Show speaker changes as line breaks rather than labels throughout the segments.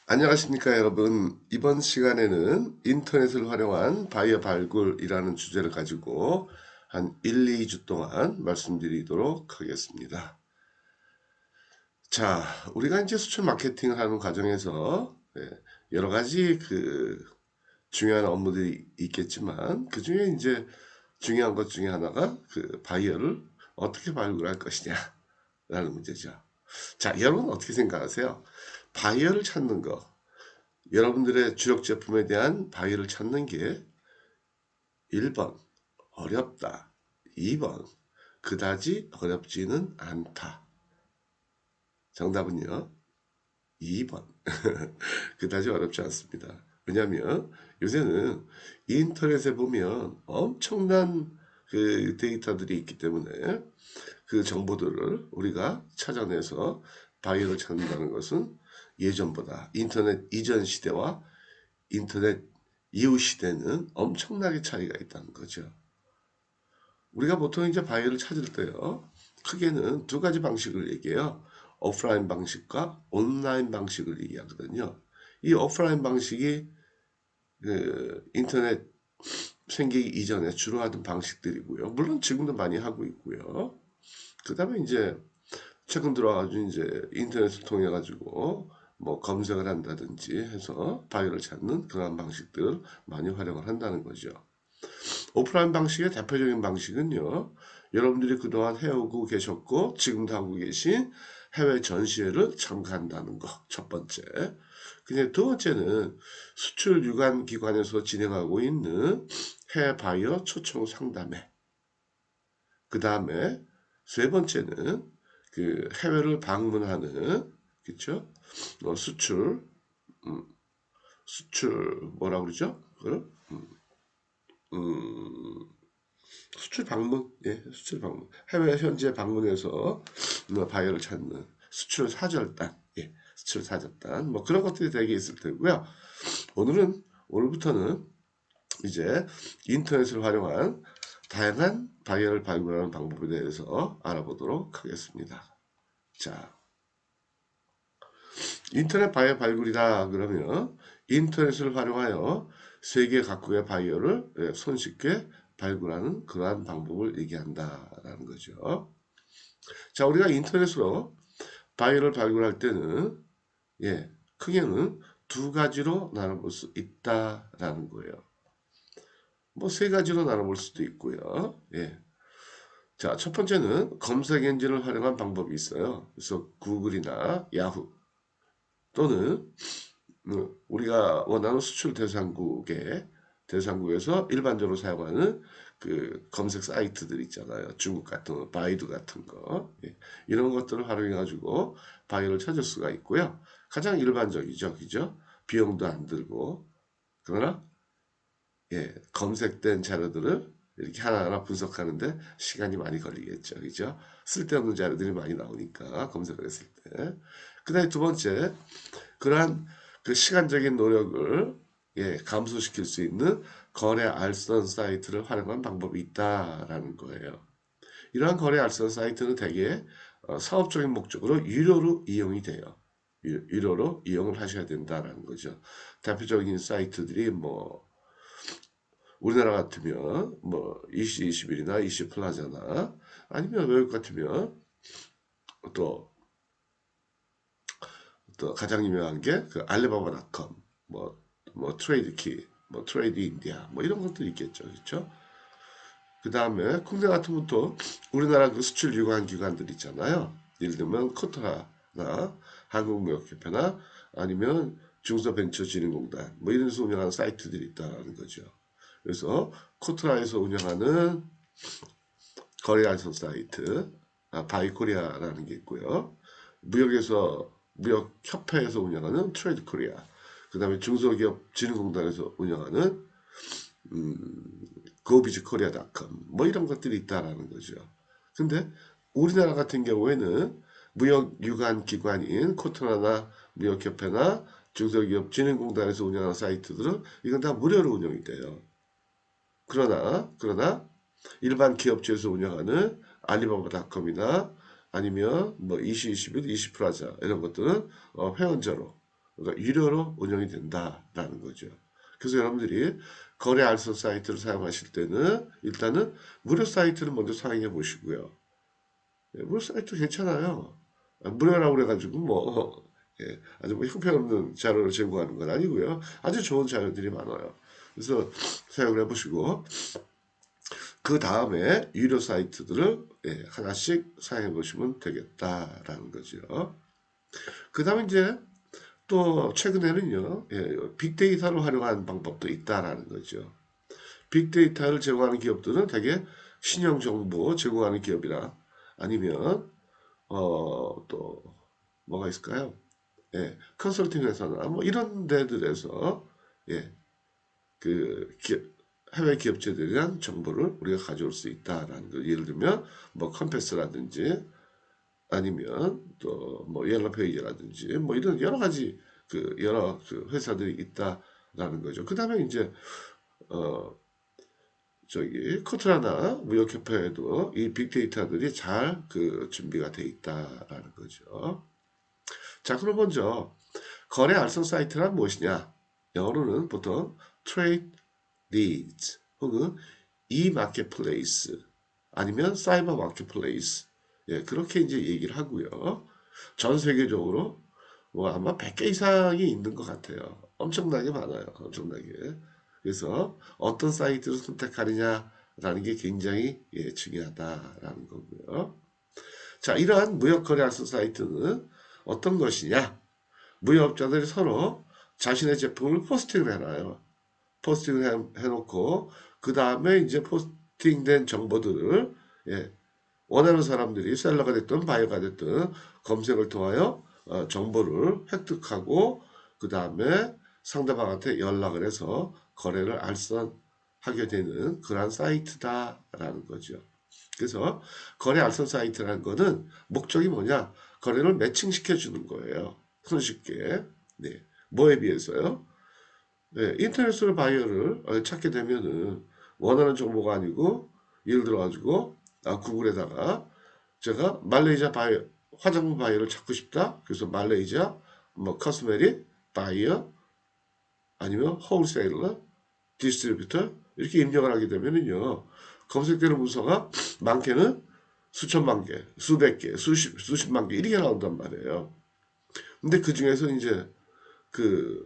안녕하십니까 여러분. 이번 시간에는 인터넷을 활용한 바이어 발굴이라는 주제를 가지고 한 1, 2주 동안 말씀드리도록 하겠습니다. 자, 우리가 이제 수출 마케팅을 하는 과정에서 여러 가지 중요한 업무들이 있겠지만 그 중에 이제 중요한 것 중에 하나가 바이어를 어떻게 발굴할 것이냐라는 문제죠. 자, 여러분 어떻게 생각하세요? 바이어를 찾는 거. 여러분들의 주력 제품에 대한 바이어를 찾는 게 1번 어렵다. 2번 그다지 어렵지는 않다. 정답은요. 2번 그다지 어렵지 않습니다. 왜냐하면 요새는 인터넷에 보면 엄청난 데이터들이 있기 때문에 그 정보들을 우리가 찾아내서 바이어를 찾는다는 것은 예전보다 인터넷 이전 시대와 인터넷 이후 시대는 엄청나게 차이가 있다는 거죠. 우리가 보통 이제 바이어를 찾을 때요. 크게는 두 가지 방식을 얘기해요. 오프라인 방식과 온라인 방식을 얘기하거든요. 이 오프라인 방식이 인터넷 생기기 이전에 주로 하던 방식들이고요. 물론 지금도 많이 하고 있고요. 그 다음에 이제 최근 들어와가지고 이제 인터넷을 통해 가지고 뭐 검색을 한다든지 해서 바이어를 찾는 그러한 방식들을 많이 활용을 한다는 거죠. 오프라인 방식의 대표적인 방식은요. 여러분들이 그동안 해오고 계셨고 지금도 하고 계신 해외 전시회를 참가한다는 거. 첫 번째. 근데 두 번째는 수출 유관 기관에서 진행하고 있는 해외 바이어 초청 상담회. 그 다음에 세 번째는 해외를 방문하는 그쵸? 수출 수출 뭐라 그러죠? 음, 수출 방문, 예, 수출 방문. 해외 현지에 방문해서 바이어를 찾는 수출 사절단, 예, 수출 사절단, 뭐 그런 것들이 되게 있을 테고요. 오늘부터는 이제 인터넷을 활용한 다양한 바이어를 발굴하는 방법에 대해서 알아보도록 하겠습니다. 자, 인터넷 바이어 발굴이다 그러면 인터넷을 활용하여 세계 각국의 바이어를 손쉽게 발굴하는 그러한 방법을 얘기한다라는 거죠. 자, 우리가 인터넷으로 바이어를 발굴할 때는 크게는 두 가지로 나눠볼 수 있다라는 거예요. 뭐 세 가지로 나눠볼 수도 있고요. 예. 자, 첫 번째는 검색 엔진을 활용한 방법이 있어요. 그래서 구글이나 야후 또는 우리가 원하는 수출 대상국에서 일반적으로 사용하는 검색 사이트들 있잖아요. 중국 같은 거, 바이두 같은 거. 예. 이런 것들을 활용해 가지고 바이어를 찾을 수가 있고요. 가장 일반적이죠. 그죠? 비용도 안 들고. 그러나 검색된 자료들을 이렇게 하나하나 분석하는데 시간이 많이 걸리겠죠. 그죠? 쓸데없는 자료들이 많이 나오니까 검색을 했을 때. 그다음에 두 번째, 그러한 시간적인 노력을 감소시킬 수 있는 거래 알선 사이트를 활용한 방법이 있다라는 거예요. 이러한 거래 알선 사이트는 대개 사업적인 목적으로 유료로 이용이 돼요. 유료로 이용을 하셔야 된다라는 거죠. 대표적인 사이트들이 뭐 우리나라 같으면 뭐 이시21이나 이시플라자나 아니면 외국 같으면 또 가장 유명한 게 알리바바닷컴, 뭐 트레이드키, 뭐 트레이드 인디아, 뭐 이런 것들이 있겠죠, 그렇죠? 그 다음에 국내 같은 것도 우리나라 수출 유관 기관들 있잖아요. 예를 들면 코트라나 한국무역협회나 아니면 중소벤처진흥공단 뭐 이런 데서 운영하는 사이트들이 있다는 거죠. 그래서 코트라에서 운영하는 거래알선 사이트, 바이코리아라는 게 있고요. 무역협회에서 운영하는 트레이드 코리아, 그 다음에 중소기업 진흥공단에서 운영하는 고비즈 코리아닷컴 뭐 이런 것들이 있다라는 거죠. 근데 우리나라 같은 경우에는 무역 유관 기관인 코트라나 무역협회나 중소기업 진흥공단에서 운영하는 사이트들은 이건 다 무료로 운영이 돼요. 그러나 일반 기업체에서 운영하는 알리바바닷컴이나 아니면 뭐 이시21, 이시프라자 이런 것들은 회원제로 그러니까 유료로 운영이 된다라는 거죠. 그래서 여러분들이 거래 알선 사이트를 사용하실 때는 일단은 무료 사이트를 먼저 사용해 보시고요. 예, 무료 사이트 괜찮아요. 무료라고 그래가지고 뭐 예, 아주 뭐 형편없는 자료를 제공하는 건 아니고요. 아주 좋은 자료들이 많아요. 그래서 사용을 해보시고 그 다음에 유료 사이트들을 예, 하나씩 사용해 보시면 되겠다라는 거죠. 그 다음에 이제 또 최근에는요, 예, 빅데이터를 활용하는 방법도 있다라는 거죠. 빅데이터를 제공하는 기업들은 되게 신형 정보 제공하는 기업이라 아니면 또 뭐가 있을까요? 예, 컨설팅 회사나 뭐 이런 데들에서 예, 해외 기업체들에 대한 정보를 우리가 가져올 수 있다라는 거. 예를 들면 뭐 컴패스라든지 아니면 또 뭐 옐로페이지라든지 뭐 이런 여러 가지 여러 회사들이 있다라는 거죠. 그 다음에 이제 어 저기 코트라나 무역협회에도 이 빅데이터들이 잘 준비가 돼 있다라는 거죠. 자, 그럼 먼저 거래 알선 사이트란 무엇이냐? 영어로는 보통 trade leads 혹은 e-marketplace 아니면 사이버 마켓플레이스 예, 그렇게 이제 얘기를 하고요. 전 세계적으로 뭐 아마 100개 이상이 있는 것 같아요. 엄청나게 많아요. 엄청나게. 그래서 어떤 사이트를 선택하느냐라는 게 굉장히 예, 중요하다라는 거고요. 자, 이러한 무역거래학습 사이트는 어떤 것이냐? 무역업자들이 서로 자신의 제품을 포스팅을 해놔요. 포스팅을 해놓고 그 다음에 이제 포스팅된 정보들을 예, 원하는 사람들이 셀러가 됐든 바이어가 됐든 검색을 통하여 정보를 획득하고 그 다음에 상대방한테 연락을 해서 거래를 알선하게 되는 그러한 사이트다라는 거죠. 그래서 거래 알선 사이트라는 거는 목적이 뭐냐? 거래를 매칭시켜 주는 거예요. 손쉽게. 네. 뭐에 비해서요? 네. 인터넷으로 바이어를 찾게 되면은 원하는 정보가 아니고 예를 들어 가지고 구글에다가 제가 말레이시아 바이어 화장품 바이어를 찾고 싶다. 그래서 말레이시아 뭐 커스메틱 바이어 아니면 홀세일러 디스트리뷰터 이렇게 입력을 하게 되면은요. 검색되는 문서가 많게는 수천만 개, 수백 개, 수십만 개 이렇게 나온단 말이에요. 근데 그 중에서 이제 그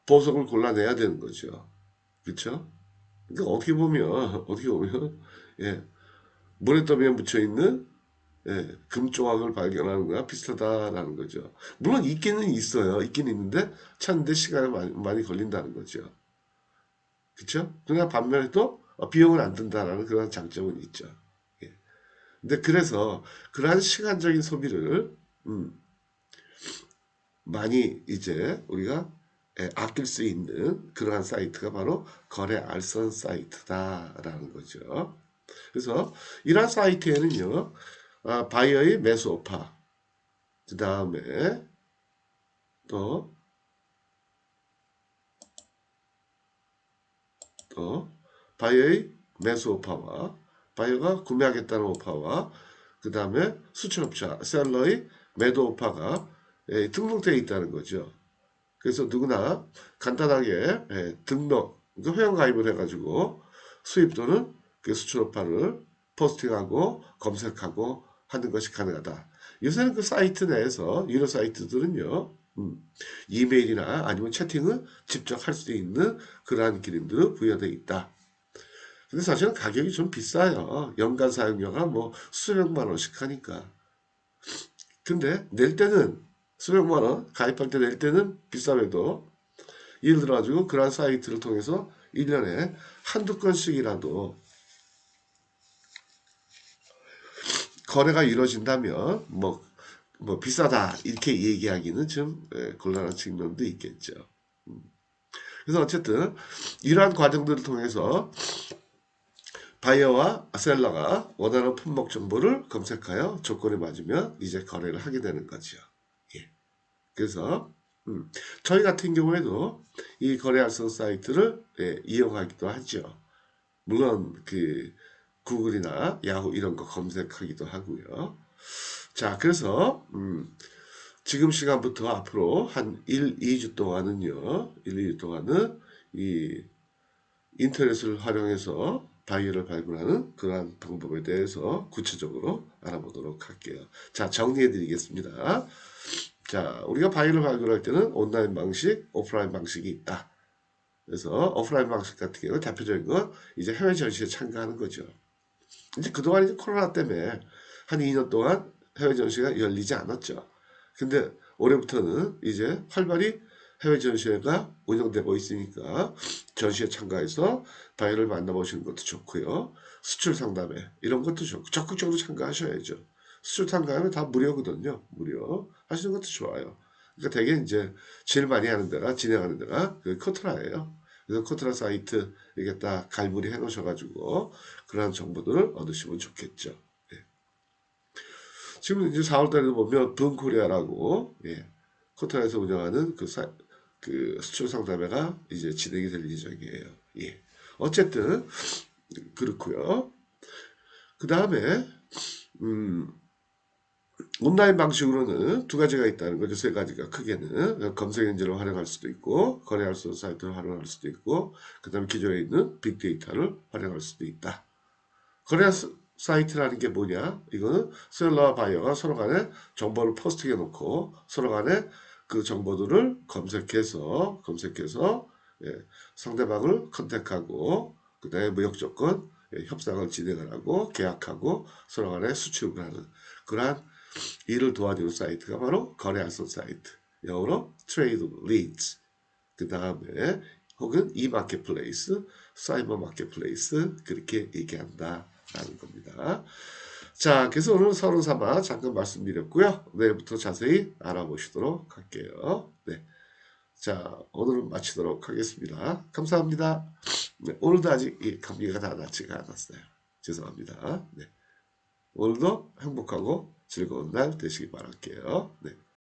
보석을 골라내야 되는 거죠. 그렇죠? 그러니까 어떻게 보면 예, 모래더미에 묻혀 있는 예, 금조각을 발견하는 거나 비슷하다라는 거죠. 물론 있기는 있어요. 있긴 있는데 찾는데 시간이 많이 걸린다는 거죠. 그렇죠? 그러나 반면에 또 비용은 안 든다라는 그런 장점은 있죠. 예. 근데 그래서 그러한 시간적인 소비를 음, 많이 이제 우리가 예, 아낄 수 있는 그러한 사이트가 바로 거래 알선 사이트다라는 거죠. 그래서 이러한 사이트에는요, 바이어의 매수 오파, 그 다음에 또, 또 바이어의 매수 오파와 바이어가 구매하겠다는 오파와 그 다음에 수출업자 셀러의 매도 오파가 등록되어 있다는 거죠. 그래서 누구나 간단하게 등록, 그러니까 회원가입을 해가지고 수입 또는 그 수출업파를 포스팅하고 검색하고 하는 것이 가능하다. 요새는 그 사이트 내에서 유료 사이트들은요, 이메일이나 아니면 채팅을 직접 할 수 있는 그러한 기능들이 부여되어 있다. 근데 사실은 가격이 좀 비싸요. 연간 사용료가 뭐 수백만 원씩 하니까. 근데 낼 때는 수백만 원 가입할 때 낼 때는 비싸매도 예를 들어가지고 그런 사이트를 통해서 1년에 한두 건씩이라도 거래가 이루어진다면 뭐 비싸다 이렇게 얘기하기는 좀 곤란한 측면도 있겠죠. 그래서 어쨌든 이러한 과정들을 통해서 바이어와 셀러가 원하는 품목 정보를 검색하여 조건에 맞으면 이제 거래를 하게 되는 거죠. 예. 그래서 저희 같은 경우에도 이 거래 알선 사이트를 이용하기도 하죠. 물론 구글이나 야후 이런 거 검색하기도 하고요. 자, 그래서 지금 시간부터 앞으로 한 2주 동안은요. 2주 동안은 이 인터넷을 활용해서 바이오를 발굴하는 그러한 방법에 대해서 구체적으로 알아보도록 할게요. 자, 정리해 드리겠습니다. 자, 우리가 바이오를 발굴할 때는 온라인 방식, 오프라인 방식이 있다. 그래서 오프라인 방식 같은 경우는 대표적인 건 이제 해외 전시에 참가하는 거죠. 이제 그동안 이제 코로나 때문에 한 2년 동안 해외 전시가 열리지 않았죠. 근데 올해부터는 이제 활발히 해외 전시회가 운영되고 있으니까 전시에 참가해서 바이어를 만나보시는 것도 좋고요. 수출 상담회 이런 것도 좋고 적극적으로 참가하셔야죠. 수출 상담회는 다 무료거든요. 무료 하시는 것도 좋아요. 그러니까 되게 이제 제일 많이 하는 데가 진행하는 데가 그 코트라예요. 그래서 코트라 사이트 이게 딱 갈무리 해놓으셔가지고 그러한 정보들을 얻으시면 좋겠죠. 예. 지금 이제 4월달에 보면 붐코리아라고 예, 코트라에서 운영하는 그 수출 상담회가 이제 진행이 될 예정이에요. 예. 어쨌든 그렇고요. 그 다음에 온라인 방식으로는 두 가지가 있다는 거죠. 세 가지가 크게는 검색 엔진을 활용할 수도 있고 거래할 수 있는 사이트를 활용할 수도 있고 그 다음에 기존에 있는 빅데이터를 활용할 수도 있다. 거래 사이트라는 게 뭐냐? 이거는 셀러와 바이어가 서로 간에 정보를 포스팅해 놓고 서로 간에 그 정보들을 검색해서 예, 상대방을 컨택하고 그 다음에 무역 조건 예, 협상을 진행을 하고 계약하고 서로 간에 수출을 하는 그러한 일을 도와주는 사이트가 바로 거래할선 사이트. 영어로 트레이드 리드스. 그 다음에 혹은 이마켓플레이스, 사이버 마켓플레이스 그렇게 얘기한다라는 겁니다. 자, 그래서 오늘 서론 삼아 잠깐 말씀드렸고요. 내일부터 자세히 알아보시도록 할게요. 네. 자, 오늘은 마치도록 하겠습니다. 감사합니다. 네, 오늘도 아직 이 감기가 다 낫지가 않았어요. 죄송합니다. 네. 오늘도 행복하고 즐거운 날 되시기 바랄게요. 네.